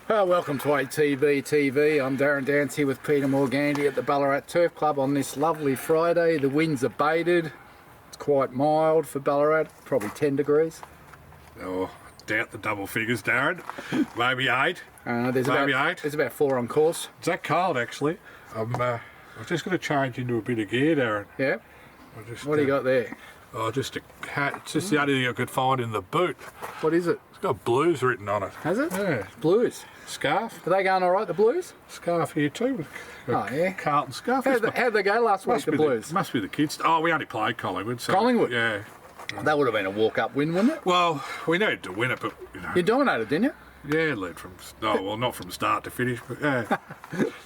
Welcome to ATB TV. I'm Darren Dance here with Peter Morgandy at the Ballarat Turf Club on this lovely Friday. The wind's abated. It's quite mild for Ballarat, probably 10 degrees. Oh, doubt the double figures, Darren. Maybe 8. Maybe 8. There's about 4 on course. It's that cold, actually. I'm just going to change into a bit of gear, Darren. Yeah. What do you got there? Oh, just a hat. It's just the only thing I could find in the boot. What is it? It's got blues written on it. Has it? Yeah. Blues. Scarf. Are they going all right, the Blues? Scarf here too. Oh, yeah. Carlton scarf. How'd they go last week, the Blues? Must be the kids. Oh, we only played Collingwood. So, Collingwood? Yeah. That would have been a walk-up win, wouldn't it? Well, we needed to win it, but, you know. You dominated, didn't you? Yeah, led from... No, well, not from start to finish, but yeah.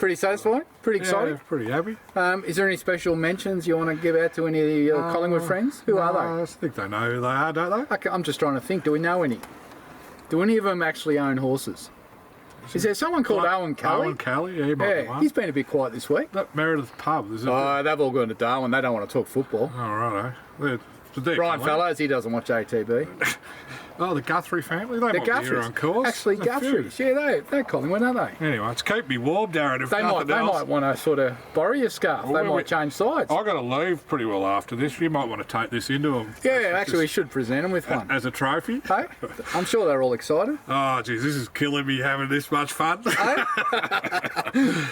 Pretty satisfying? Pretty exciting? Yeah, pretty happy. Is there any special mentions you want to give out to any of your Collingwood friends? Who are they? I think they know who they are, don't they? Okay, I'm just trying to think. Do we know any? Do any of them actually own horses? Is there someone called Owen Kelly? Owen Kelly, yeah, he might be one. He's been a bit quiet this week. That Meredith pub, is it? Oh, they've all gone to Darwin. They don't want to talk football. Oh, righto. Brian Fellows, he doesn't watch ATB. Oh, the Guthrie family, they might be here on course. Actually, Guthrie's. Yeah, they're Collingwood, aren't they? Anyway, it's keep me warm, Darren, if they nothing else. might want to sort of borrow your scarf. Well, they might change sides. I've got to leave pretty well after this. You might want to take this into them. Yeah, actually, we should present them with one. As a trophy? Hey, I'm sure they're all excited. Oh, geez, this is killing me having this much fun. Hey?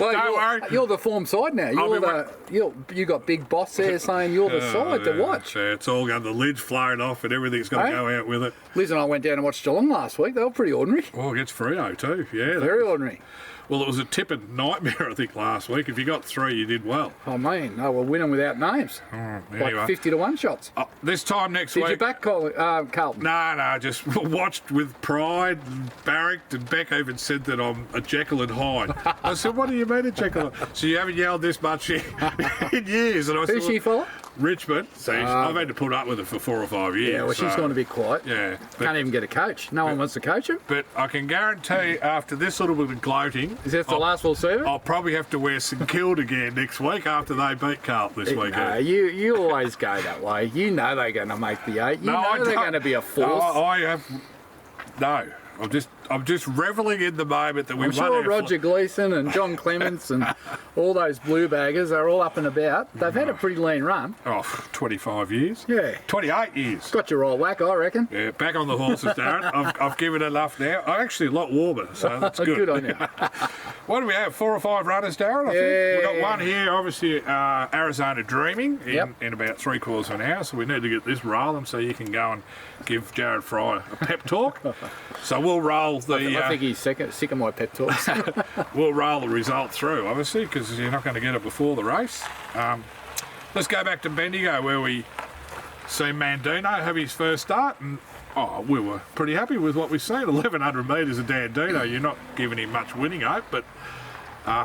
Well, don't worry. You're the form side now. You got Big Boss there saying you're the side to watch. Yeah, it's all going, the lid's flown off and everything's got to go out with it. Liz and I went down and watched Geelong last week. They were pretty ordinary. Oh, against Freo too, yeah. Very ordinary. Well, it was a tipping nightmare, I think, last week. If you got 3, you did well. Oh, man, they were winning without names. Anyway. Like 50-1 shots. This time next week... Did you back Carlton? No, just watched with pride and barracked, and Beck even said that I'm a Jekyll and Hyde. I said, what do you mean a Jekyll and Hyde? So you haven't yelled this much in years. And I said, Who's she for? Richmond. So I've had to put up with her for 4 or 5 years. Yeah, well, she's going to be quiet. Yeah. Can't even get a coach. No one wants to coach him. But I can guarantee after this little bit of gloating... Is that the last we'll see it? I'll probably have to wear St Kilda again next week after they beat Carlton this weekend. No, you always go that way. You know they're going to make the 8. You know they're going to be a force. No, I have... No. I'm just revelling in the moment that we won. I'm sure Roger Gleeson and John Clements and all those blue baggers are all up and about. They've had a pretty lean run. Oh, 25 years. Yeah. 28 years. Got your right whack, I reckon. Yeah, back on the horses, Darren. I've given enough now. I'm actually a lot warmer, so that's good. Good on you. What do we have? 4 or 5 runners, Darren? I think. We've got one here, obviously, Arizona Dreaming in about 3/4 of an hour, so we need to get this rolling so you can go and give Jared Fry a pep talk. So we'll roll the... I think he's sick of my pep talks. We'll roll the result through, obviously, because you're not going to get it before the race. Let's go back to Bendigo, where we see Mandino have his first start, and we were pretty happy with what we've seen. 1,100 metres of Dandino. You're not giving him much winning hope, but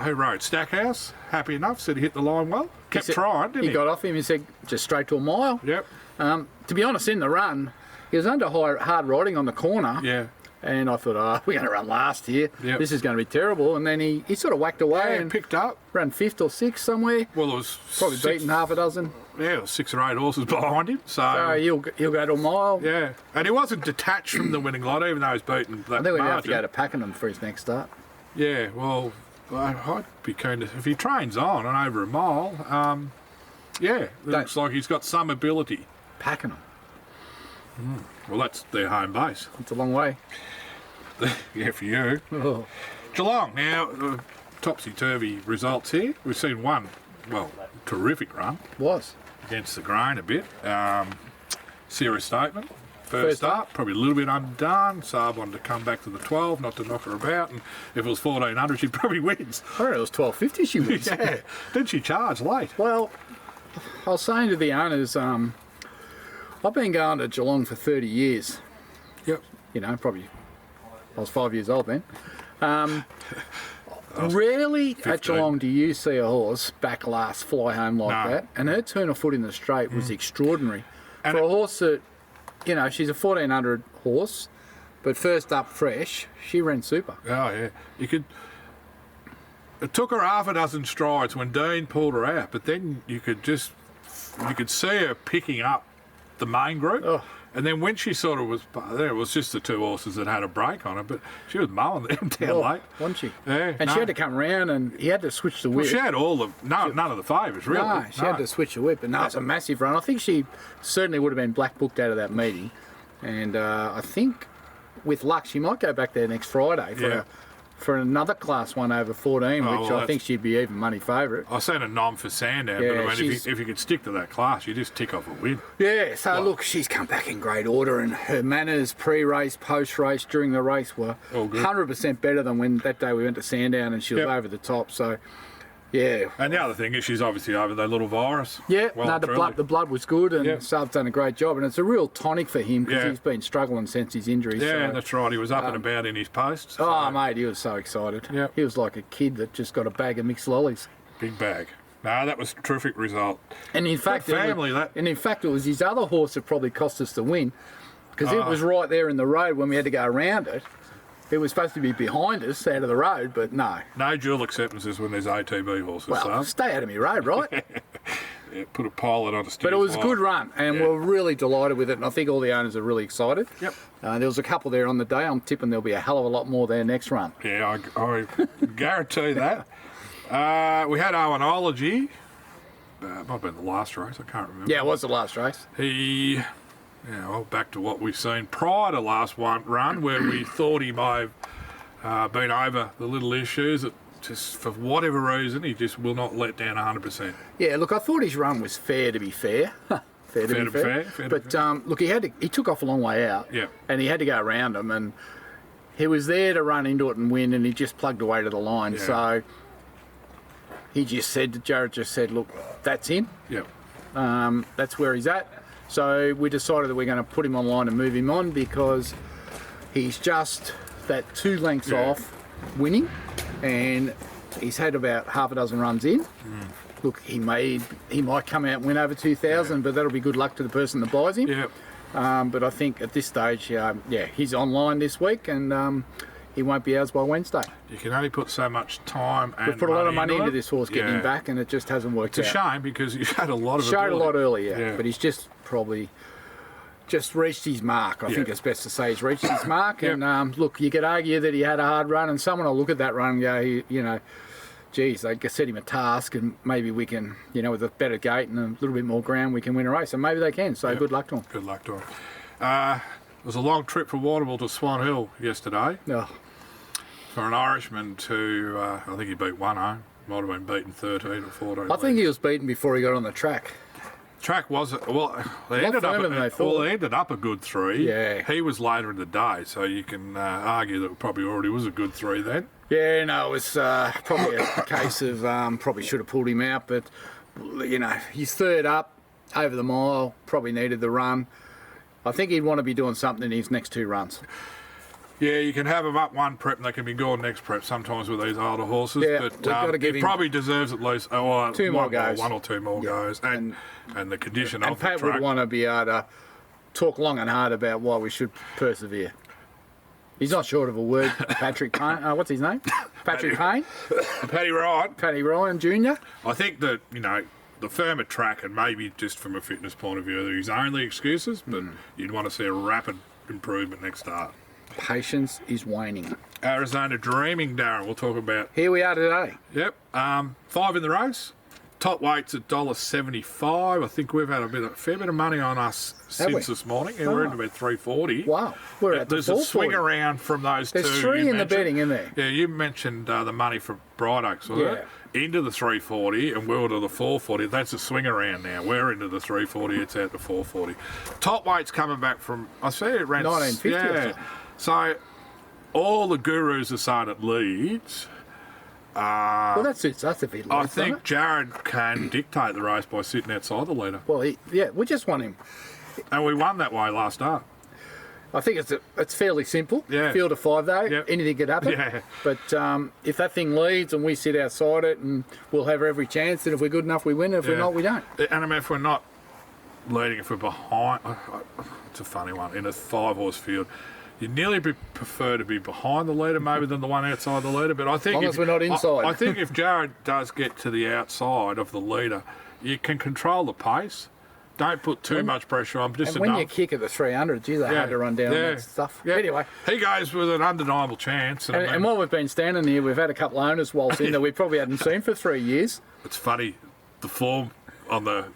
who rode? Stackhouse, happy enough, said he hit the line well. Kept trying, didn't he? He got off him, he said just straight to a mile. Yep. To be honest, in the run, he was under hard riding on the corner. Yeah. And I thought, we're going to run last here. Yep. This is going to be terrible. And then he sort of whacked away and picked up. Ran 5th or 6th somewhere. Well, it was probably beaten half a dozen. Yeah, there was 6 or 8 horses behind him. So he'll go to a mile. Yeah, and he wasn't detached from the winning lot, even though he was beaten that I think we're going to have margin. to go to Pakenham for his next start. Yeah, well, I'd be keen to... If he trains on and over a mile, it looks like he's got some ability. Pakenham. Well, that's their home base. It's a long way. Yeah, for you. Oh. Geelong, now, topsy-turvy results here. We've seen one, terrific run. Was. Against the grain a bit. Serious statement. First up, probably a little bit undone. Saab wanted to come back to the 12, not to knock her about. And if it was 1,400, she probably wins. I reckon it was 12.50 she wins. Yeah. Did she charge late? Well, I was saying to the owners, I've been going to Geelong for 30 years. Yep. You know, probably... I was 5 years old then. Rarely 15. at Geelong do you see a horse back last fly home like that. And her turn of foot in the straight was extraordinary. And for a horse that, you know, she's a 1,400 horse, but first up fresh, she ran super. Oh, yeah. It took her half a dozen strides when Dean pulled her out, but then you could see her picking up the main group. Oh. And then when she sort of was there, it was just the two horses that had a break on her, but she was mowing them down late. Wasn't she? Yeah, and she had to come round and he had to switch the whip. Well, she had none of the favours, really. No, she had to switch the whip. And no, it's a massive run. I think she certainly would have been black booked out of that meeting. And I think with luck, she might go back there next Friday for another Class 1 over 14, which I think she'd be even money favourite. I seen a nom for Sandown, but I mean, if you could stick to that class, you just tick off a win. Yeah, so look, she's come back in great order, and her manners pre-race, post-race, during the race were 100% better than when that day we went to Sandown and she was over the top. So, yeah. And the other thing is she's obviously over that little virus. Yeah, the blood was good, and Sab's done a great job, and it's a real tonic for him because he's been struggling since his injury. Yeah, so, that's right. He was up and about in his posts. So. Oh, mate, he was so excited. Yeah. He was like a kid that just got a bag of mixed lollies. Big bag. No, that was a terrific result. And in fact, it was his other horse that probably cost us the win because it was right there in the road when we had to go around it. It was supposed to be behind us, out of the road, but no. No dual acceptances when there's ATB horses. Well, stay out of me road, right? Yeah, put a pilot on a stick. But it was a good run, and we're really delighted with it, and I think all the owners are really excited. Yep. There was a couple there on the day. I'm tipping there'll be a hell of a lot more there next run. Yeah, I guarantee that. We had Owenology. Might have been the last race, I can't remember. Yeah, it was the last race. Back to what we've seen prior to last run, where we thought he might have been over the little issues. That just for whatever reason, he just will not let down 100%. Yeah, look, I thought his run was fair to be fair. Fair to be fair. But look, he took off a long way out. Yeah. And he had to go around him, and he was there to run into it and win, and he just plugged away to the line. Yeah. So Jared just said, look, that's him. Yeah. That's where he's at. So we decided that we're going to put him online and move him on because he's just that 2 lengths off winning, and he's had about half a dozen runs in. Look, he might come out and win over 2,000, but that'll be good luck to the person that buys him. Yeah. But I think at this stage, he's online this week, and he won't be ours by Wednesday. You can only put so much time and we've put a lot of money into it. this horse getting him back, and it just hasn't worked out. It's a shame because he had a lot of Showed ability. a lot earlier, but he's just probably just reached his mark. I think it's best to say he's reached his mark. And look, you could argue that he had a hard run, and someone will look at that run and go, geez, they set him a task, and maybe we can, with a better gate and a little bit more ground, we can win a race. And maybe they can. So good luck to him. Good luck to him. It was a long trip from Waterville to Swan Hill yesterday. Oh. For an Irishman to, I think he beat 1-0. Might have been beaten 13 or 14. I think he was beaten before he got on the track. Track was, they ended up a good 3. Yeah. He was later in the day, so you can argue that it probably already was a good 3 then. Yeah, no, it was probably a case of probably should have pulled him out, but, he's third up over the mile, probably needed the run. I think he'd want to be doing something in his next 2 runs. Yeah, you can have them up one prep and they can be gone next prep sometimes with these older horses. Yeah, but he probably deserves at least 2 more goes. 1 or 2 more goes. And the condition of the track. And Pat would want to be able to talk long and hard about why we should persevere. He's not short of a word, Patrick Payne. What's his name? Patrick Payne? Paddy Ryan. Paddy Ryan Jr. I think that, the firmer track, and maybe just from a fitness point of view, they're his only excuses, but you'd want to see a rapid improvement next start. Patience is waning. Arizona Dreaming, Darren, we'll talk about. Here we are today. Yep. 5 in the race. Top weight's at $1.75. I think we've had a fair bit of money on us since this morning. Yeah, we're into about $3.40. Wow. We're at There's a swing around from those There's 2. There's 3 in the betting in there. Yeah, you mentioned the money for Bright Oaks, wasn't it? Into the $3.40 and we're to the $4.40. That's a swing around now. We're into the $3.40. It's out to $4.40. Top weight's coming back from, I see it ran 1950. Yeah. So all the gurus are saying it leads. Well, that suits us if he leads. I think Jared can dictate the race by sitting outside the leader. Well, we just want him. And we won that way last start. I think it's fairly simple. Yeah. Field of 5 though. Yep. Anything could happen. Yeah. But if that thing leads and we sit outside it, and we'll have every chance. And if we're good enough, we win. If we're not, we don't. And I mean, if we're not leading, if we're behind, it's a funny one in a 5-horse field. You nearly prefer to be behind the leader maybe than the one outside the leader, but I think as long as we're not inside. I think if Jared does get to the outside of the leader, you can control the pace. Don't put too much pressure on. Just and when you kick at the 300, geez, they had to run down that stuff. Yeah. Anyway. He goes with an undeniable chance. And while we've been standing here, we've had a couple of owners waltz in that we probably hadn't seen for 3 years. It's funny, the form on the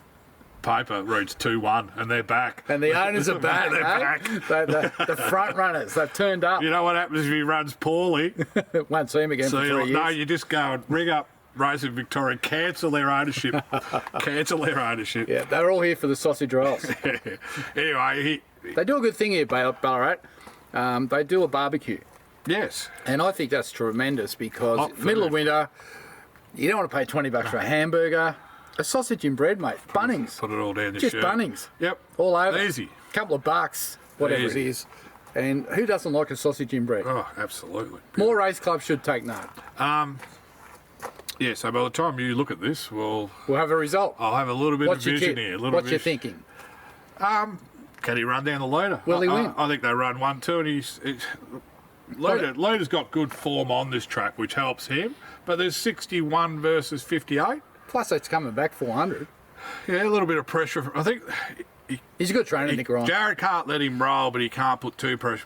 paper reads 2-1, and they're back. And the owners are back. They're back. The front runners, they've turned up. You know what happens if he runs poorly? Won't see him again for 3 years. No, you just go and ring up Racing Victoria, cancel their ownership. Cancel their ownership. Yeah, they're all here for the sausage rolls. Anyway, they do a good thing here, Ballarat. They do a barbecue. Yes. And I think that's tremendous because Hot food. middle of winter, you don't want to pay $20 for a hamburger. A sausage and bread, mate. Bunnings. Put it all down the Just shirt. Bunnings. Yep. All over. Easy. Couple of bucks, whatever Easy. it is. And who doesn't like a sausage and bread? Oh, absolutely. More race clubs should take note. Yeah, so by the time you look at this, We'll have a result. I'll have a little bit What's of your vision tip? here. What's your thinking? Can he run down the leader? Will he win? I think they run 1-2, and he's leader's got good form on this track, which helps him. But there's 61 versus 58. Plus, it's coming back 400. Yeah, a little bit of pressure. I think He's a good trainer, Nick Ryan. Jared can't let him roll, but he can't put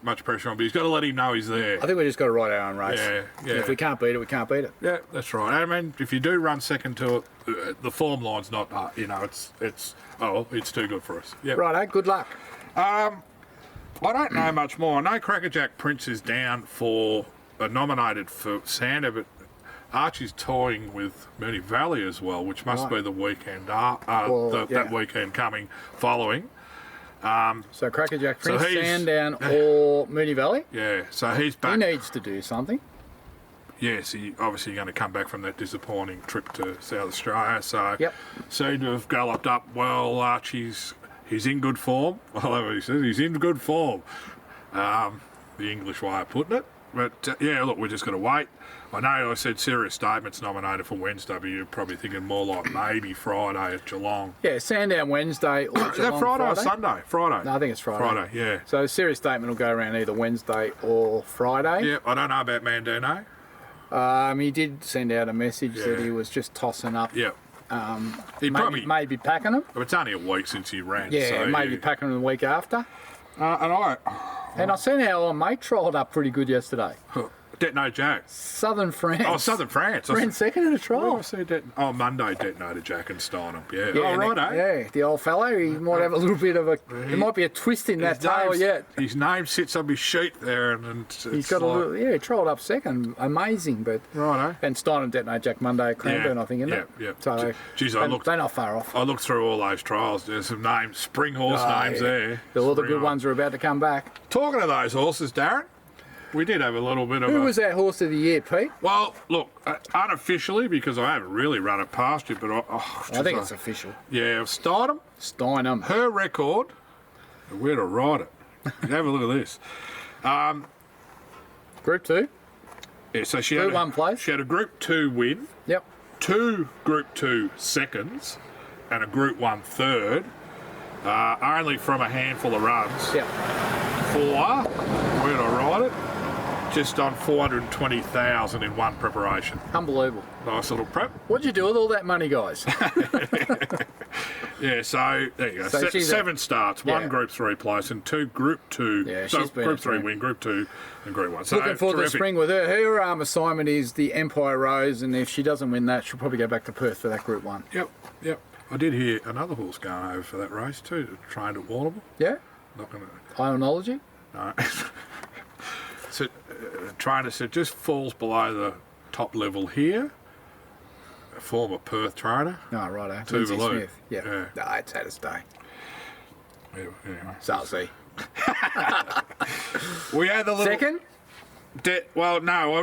much pressure on. But he's got to let him know he's there. I think we just got to write our own race. Yeah. If we can't beat it, we can't beat it. Yeah, that's right. I mean, if you do run second to it, the form line's not. It's too good for us. Yeah. Righto, good luck. I don't know much more. I know Crackerjack Prince is down for nominated for Sander, but Archie's toying with Mooney Valley as well, which must be the weekend that weekend coming following. So Crackerjack Prince, he's- Sandown or Mooney Valley? Yeah, so he's back. He needs to do something. Yes, he obviously going to come back from that disappointing trip to South Australia. So Yep. seemed to have galloped up well. Archie's he's in good form. Well, he says he's in good form. The English way of putting it. But yeah, look, we're just going to wait. I know I said Serious Statements nominated for Wednesday, but you're probably thinking more like maybe Friday at Geelong. Yeah, Sandown Wednesday or Is that Geelong Friday or Sunday? Friday. No, I think it's Friday. Friday, yeah. So Serious Statement will go around either Wednesday or Friday. Yeah, I don't know about Manduno. He did send out a message that he was just tossing up. Yeah. He Maybe packing them. It's only a week since he ran. Yeah, so maybe packing them the week after. And I seen our old mate trolled up pretty good yesterday. Detno Jack. Southern France. Oh, Southern France. Ran second in a trial. I see Monday Detno Jack and Steinem. Yeah. Yeah, Oh, right, yeah, the old fellow. He might have a little bit of a. There might be a twist in that tail yet. His name sits on his sheet there, and He's got a little. Yeah, he trolled up second. Amazing, but. Righto. And Steinem, Detno Jack Monday at Cranbourne, I think, isn't it? Yeah. So. Geez, they're not far off. I looked through all those trials. There's some names, spring horse names there. All the good ones are about to come back. Talking of those horses, Darren, we did have a little bit of Who was our horse of the year, Pete? Well, look, unofficially, because I haven't really run it past you, but I think it's official. Yeah, Steinem. Her record, where to write it. Have a look at this. Group 2? Yeah, so she Group 1 place? She had a Group 2 win, Yep. 2 Group 2 seconds, and a Group 1 third, only from a handful of runs. Yep. Where to write it? Just on 420,000 in one preparation. Unbelievable. Nice little prep. What'd you do with all that money, guys? Yeah, so there you go. So 7 starts, 1 Group 3 place, and 2 Group 2. Yeah, so she's been Group a 3 spring. win, Group 2, and Group 1. So Looking forward to the terrific. spring with her. Her assignment is the Empire Rose, and if she doesn't win that, she'll probably go back to Perth for that Group 1. Yep. I did hear another horse going over for that race too, trained at Warrnambool. Yeah? Not going to. Ionology? No. So, trainer said just falls below the top level here. A former Perth trainer. No, righto. Two Lindsay below. Smith. Yeah. Yeah. No, it's had its day. Anyway. So see. We had the little Second? well, no,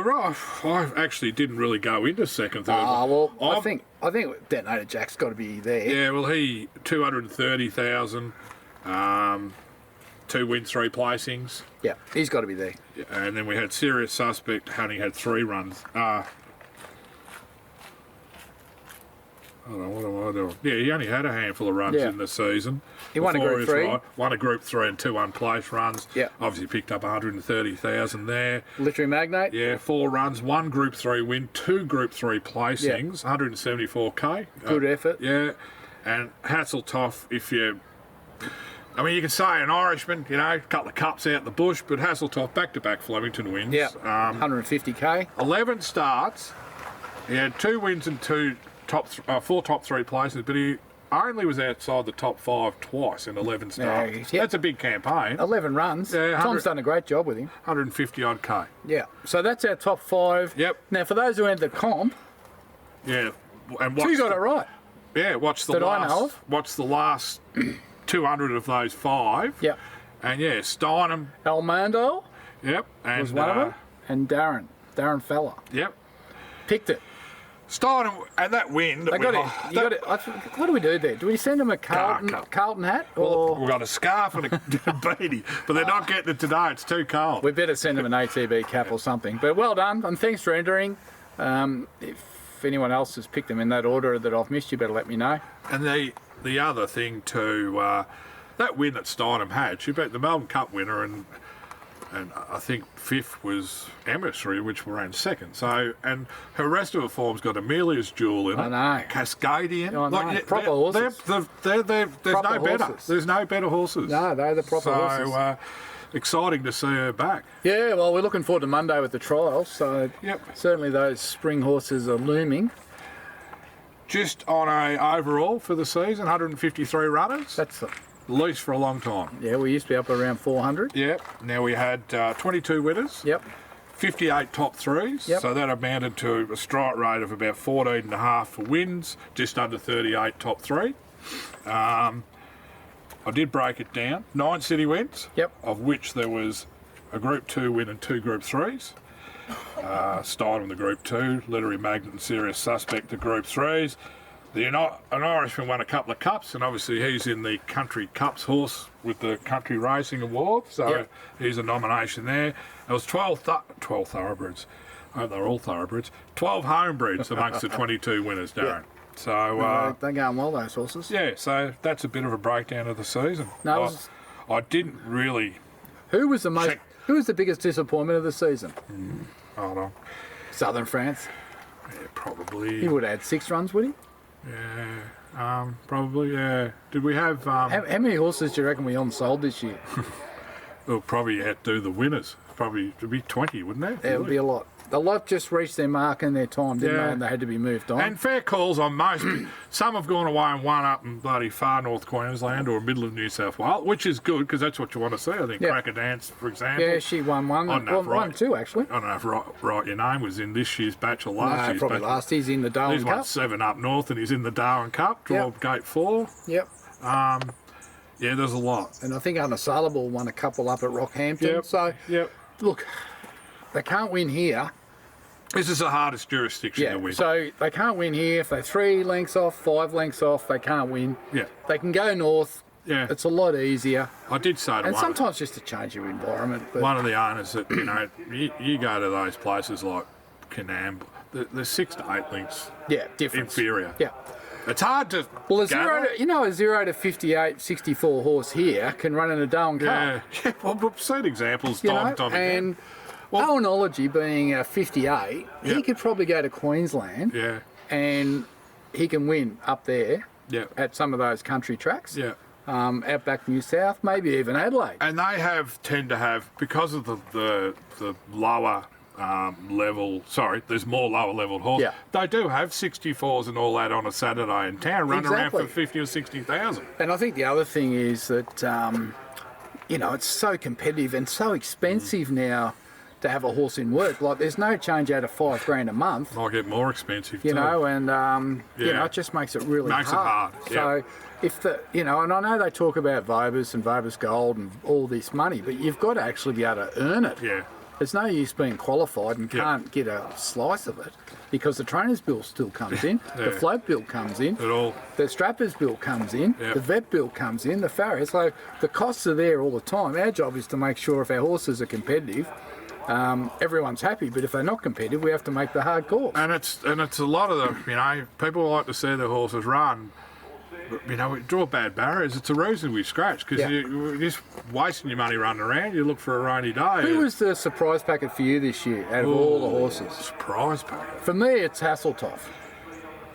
I actually didn't really go into second, third. I think Detonator Jack's got to be there. Yeah, well, he 230,000, 2 wins, 3 placings. Yeah, he's got to be there. And then we had Serious Suspect, only had 3 runs. I don't know, what am I doing? Yeah, he only had a handful of runs in the season. He won a before Group his 3. ride. Won a Group 3 and 2 unplaced runs. Yeah. Obviously picked up 130,000 there. Literary Magnate. Yeah, 4 runs, 1 Group 3 win, 2 Group 3 placings, 174k. Good effort. Yeah, and Hasseltoff, if you I mean, you can say an Irishman, you know, a couple of cups out the bush, but Hasseltoft back-to-back Flemington wins. Yeah, 150k. 11 starts. He had 2 wins and 4 top 3 places, but he only was outside the top 5 twice in 11 starts. Yeah. That's a big campaign. 11 runs. Yeah, Tom's done a great job with him. 150 odd K. Yeah. So that's our top 5. Yep. Now, for those who entered the comp, Yeah. And you got it right. Yeah, watch the That I know of. Watch the last 200 of those 5. Yep. And yeah, Steinem. Almando Yep. And, was one of them. And Darren Fella. Yep. Picked it. Steinem, and that win. They got it. What do we do there? Do we send them a Carlton hat? Or We've got a scarf and a beanie, but they're not getting it today. It's too cold. we better send them an ATB cap or something. But well done, and thanks for entering. If anyone else has picked them in that order that I've missed, you better let me know. And the other thing too, that win that Steinem had, she beat the Melbourne Cup winner, and I think 5th was Emissary, which ran 2nd. So, and her rest of her form's got Amelia's Jewel in it. I know. Cascadian. I know. Proper horses. There's Proper no better. horses. There's no better horses. No, they're the proper horses. So, exciting to see her back. Yeah, well, we're looking forward to Monday with the trials. So Yep. certainly those spring horses are looming. Just on a overall for the season, 153 runners. That's Least for a long time. yeah. We used to be up around 400. Yep. Now we had 22 winners. Yep. 58 top 3s, Yep. so that amounted to a strike rate of about 14.5 for wins, just under 38 top 3. I did break it down. 9 city wins, Yep. of which there was a Group 2 win and 2 Group 3s. Steinem the Group 2, Literary Magnet and Serious Suspect the Group 3s. An Irishman won a couple of cups, and obviously he's in the Country Cups horse with the Country Racing Award, so Yep. he's a nomination there. There was 12 thoroughbreds. I hope they're all thoroughbreds. 12 homebreds amongst the 22 winners, Darren. So, They're going well, those horses. yeah, so that's a bit of a breakdown of the season. No, I didn't really... Who was the most? Check. Who was the biggest disappointment of the season? Hold on. Southern France. Yeah, probably... He would have had 6 runs, would he? Yeah, probably, yeah. Did we have... How many horses do you reckon we on-sold this year? We'll probably outdo the winners. Probably, it'd be 20, wouldn't it? Yeah, it would be a lot. A lot just reached their mark and their time, didn't they? And they had to be moved on. And fair calls on most. Some have gone away and won up in bloody far North Queensland or middle of New South Wales, which is good because that's what you want to see. I think Yeah. Cracker Dance, for example. Yeah, she won one. I don't know if Won 2, actually. I don't know if right your name was in this year's batch or last year's Probably batch. last. He's in the Darwin He's won Cup. 7 up north and he's in the Darwin Cup, 12 Gate 4. Yep. Yeah, there's a lot. And I think Unassailable won a couple up at Rockhampton. Yep. So, Yep. look, they can't win here. This is the hardest jurisdiction to win. So they can't win here. If they're 3 lengths off, 5 lengths off, they can't win. Yeah. They can go north. Yeah. It's a lot easier. I did say to And one, sometimes just to change your environment. But one of the owners that, you know, you go to those places like Canam, there's 6 to 8 links yeah, different. inferior. Yeah. It's hard to. Well, gather. a 0 to 58, 64 horse here can run in a Darwin Cup. Yeah, yeah. Well, we've seen examples You time know, and time again. and Owenology being a 58, Yeah. he could probably go to Queensland Yeah, and he can win up there yeah, at some of those country tracks. yeah. Out back New South, maybe even Adelaide. And they tend to have, because of the lower level, there's more lower level horses. Yeah. They do have 64s and all that on a Saturday in town, run around Exactly. for 50 or 60,000. And I think the other thing is that, it's so competitive and so expensive now to have a horse in work. Like, there's no change out of $5,000 a month. Might get more expensive You too. know, and Yeah. it just makes it really Makes it hard, So if and I know they talk about Vobis and Vobis Gold and all this money, but you've got to actually be able to earn it. Yeah. There's no use being qualified and Yeah. can't get a slice of it because the trainer's bill still comes in, the Yeah. float bill comes in, It all. the strapper's bill comes in, Yeah. the vet bill comes in, the farrier. So the costs are there all the time. Our job is to make sure if our horses are competitive, everyone's happy. But if they're not competitive, we have to make the hard calls. And it's a lot of the, people like to see their horses run. But, we draw bad barriers. It's a reason we scratch because Yeah. you're just wasting your money running around. You look for a rainy day. Who was the surprise packet for you this year out of all the horses? Surprise packet. For me, it's Hasseltoft.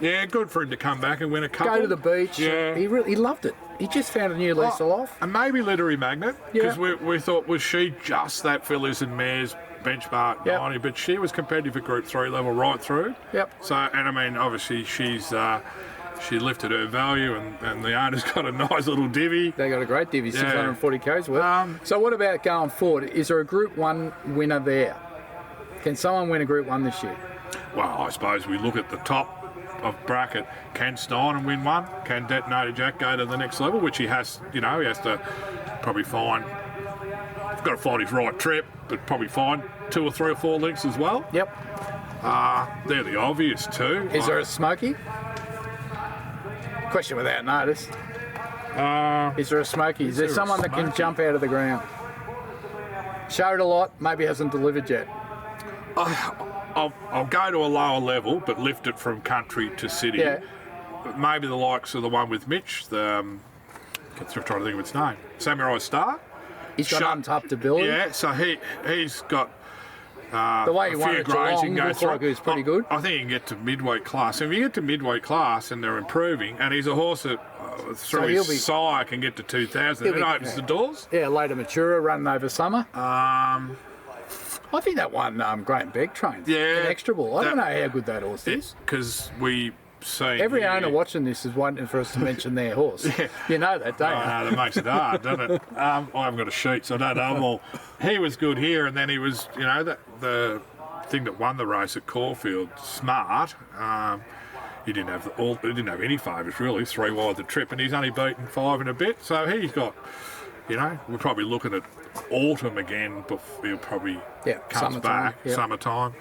Yeah, good for him to come back and win a couple. Go to the beach. Yeah. He loved it. he just found a new lease of life. And maybe Literary Magnet, because Yeah. we thought, was she just that Phyllis and Mares benchmark 90? But she was competitive at Group 3 level right through. Yep. So, and I mean, obviously she's she lifted her value, and the owner's got a nice little divvy. They got a great divvy, 640 k's worth. So what about going forward? Is there a Group 1 winner there? Can someone win a Group 1 this year? Well, I suppose we look at the top of bracket. Can Steinem win one? Can Detonator Jack go to the next level? Which he has, he has to probably find. He's got to find his right trip, but probably find 2 or 3 or 4 links as well. Yep. They're the obvious two. Is there a Smoky? Question without notice. Is there a Smoky? Is there someone that can jump out of the ground? Showed a lot, maybe hasn't delivered yet. I'll go to a lower level, but lift it from country to city. Yeah. Maybe the likes of the one with Mitch. I'm trying to think of its name. Samurai Star. He's got untapped ability. Yeah, so he's got the way he won at Geelong looks like he's pretty good. I think he can get to midweight class. If you get to midweight class and they're improving, and he's a horse that through his sire can get to 2,000, it opens the doors. Yeah, later mature, running over summer. I think that one Graham Begg trained. Yeah. An extra ball. I don't know how good that horse is. Because we see... Every owner watching this is wanting for us to mention their horse. Yeah. You know that, don't you? That makes it hard, doesn't it? I haven't got a sheet, so I don't know them all. He was good here, and then he was, the thing that won the race at Caulfield, Smart. He didn't have any favourites really. 3 wide the trip, and he's only beaten 5 and a bit. So he's got, we're probably looking at autumn again, but he'll probably comes back summertime.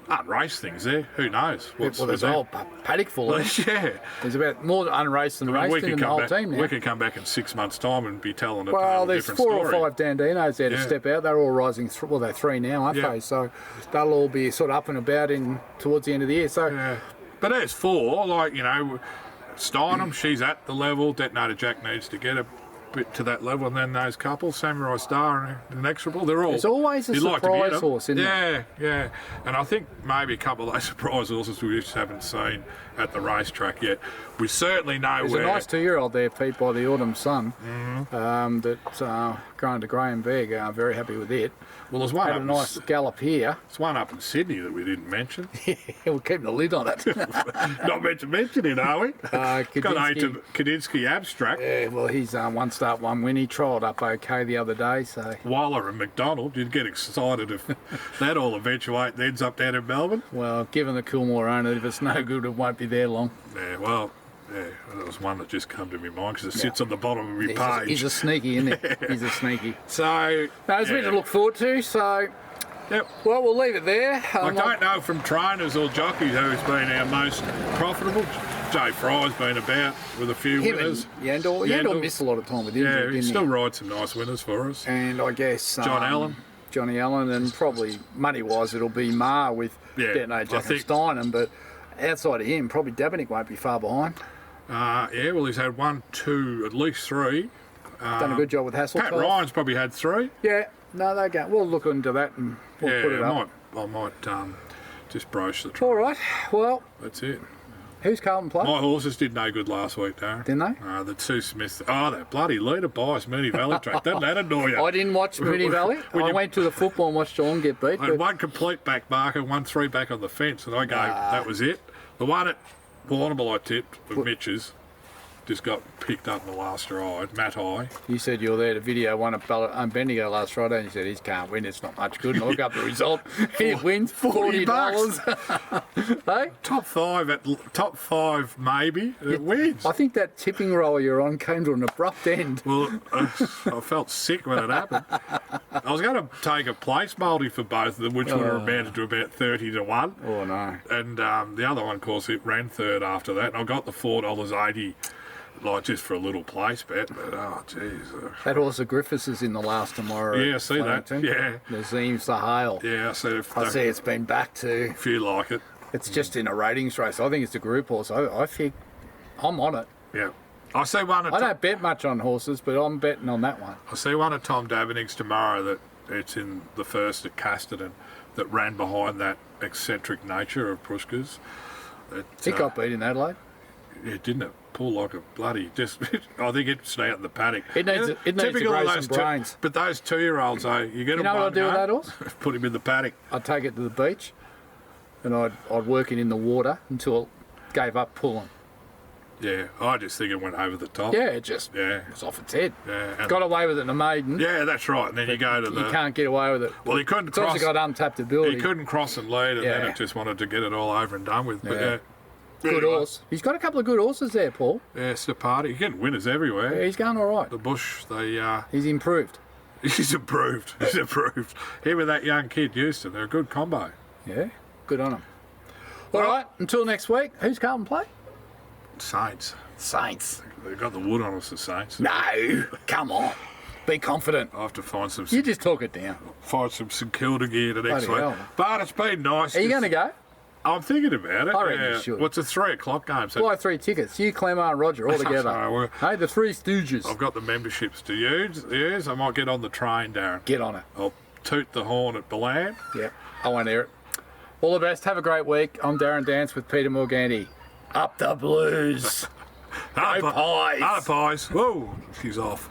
Unraced things there. Who knows? There's a whole paddock full of it. Yeah. There's about more unraced than raced in the whole team now. We could come back in 6 months' time and be telling a there's different 4 story. or 5 Dandinos there to step out. They're all rising. They're 3 now, aren't they? So they'll all be sort of up and about towards the end of the year. So, but there's 4. Steinem, she's at the level. Detonator Jack needs to get a bit to that level, and then those couple, Samurai Star and Inexorable, they're all... There's always a surprise horse, isn't there? Yeah. And I think maybe a couple of those surprise horses we just haven't seen at the racetrack yet. We certainly know There's where... a nice 2-year-old there, Pete, by the Autumn Sun, that's going to Graham Begg. Very happy with it. Well, there's one Had a nice gallop here. There's one up in Sydney that we didn't mention. We're keeping the lid on it. Not meant to mention it, are we? Got Kadinsky Abstract. Yeah, well, he's 1 start, 1 win. He trialled up okay the other day, so... Waller and McDonald, you'd get excited if that all eventuate and ends up down in Melbourne. Well, given the Coolmore owner, if it's no good, it won't be there long. Yeah, well... Yeah, there was one that just come to my mind because it sits on the bottom of my page. He's a sneaky, isn't he? He's a sneaky. So... There's a bit to look forward to, so... Yep. Well, we'll leave it there. I don't know from trainers or jockeys who's been our most profitable. Jay Fry's been about with a few winners. Yandor missed a lot of time with injury, didn't he? Still rides some nice winners for us. And I guess... Johnny Allen, and probably money-wise it'll be Ma with Detonator Jack and Steinem, but outside of him, probably Dabinick won't be far behind. Well, he's had 1, 2, at least 3. Done a good job with Hasselhoff. Pat Ryan's probably had 3. Yeah, no, they go. We'll look into that and we'll put it up. I might just broach the trial. All right, well. That's it. Who's Carlton play? My horses did no good last week, Darren. Didn't they? The 2 Smiths. That bloody leader bias Mooney Valley track. Doesn't that annoy you? I didn't watch Mooney Valley. I went to the football and watched Geelong get beat. I had 1 complete back marker, 1 3 back on the fence, and I go, that was it. The one at Warrnambool I tipped with Mitch's just got picked up in the last ride, Matt High. You said you were there to video one at Bendigo last Friday, and you said he can't win, it's not much good. And I look up the result, he wins $40. Hey? Top five maybe, it wins. I think that tipping roll you're on came to an abrupt end. Well, I felt sick when it happened. I was going to take a place multi for both of them, which would have amounted to about 30 to 1. Oh, no. And the other one, of course, it ran third after that, and I got the $4.80. Just for a little place bet, but jeez. That horse of Griffiths is in the last tomorrow. Yeah, I see that. Yeah. Nazim's the Hale. Yeah, I see. I see it's been back to. If you like it. It's just in a ratings race. I think it's a group horse. I think I'm on it. Yeah. I see one. I don't bet much on horses, but I'm betting on that one. I see one at Tom Davinick's tomorrow that it's in the first at Casterton that ran behind that eccentric nature of Pruska's. He got beat in Adelaide. Yeah, didn't it? pull like a bloody. Just I think it'd stay out in the paddock. It needs to grow some brains. But those 2-year-olds, though, you get them. You know what I'd do with that horse? Put him in the paddock. I'd take it to the beach, and I'd work it in the water until it gave up pulling. Yeah, I just think it went over the top. Yeah, it just was off its head. Yeah, Got away with it in a maiden. Yeah, that's right. And then you go to the. You can't get away with it. Well, he couldn't It's cross. also got untapped ability. He couldn't cross and lead, and then it just wanted to get it all over and done with. But Yeah. Good horse. He's got a couple of good horses there, Paul. Yeah, it's the party. You're getting winners everywhere. Yeah, he's going all right. The bush, He's improved. he's improved. He's improved. Him and that young kid, Houston, they're a good combo. Yeah, good on him. All right, until next week, who's Carlton play? Saints. Saints. They've got the wood on us, the Saints. No, come on. Be confident. I have to find some. You just talk it down. Find some St Kilda gear the next Bloody week. hell. But it's been nice. Are you going to go? I'm thinking about it. I reckon you should. What's a 3 o'clock game? So Buy 3 tickets. You, Clemmer, and Roger all together. Sorry, Hey, the Three Stooges. I've got the memberships to use. I might get on the train, Darren. Get on it. I'll toot the horn at Belan. Yep, I want to hear it. All the best. Have a great week. I'm Darren Dance with Peter Morganti. Up the Blues. Hello, pies. Hello, pies. Whoa, she's off.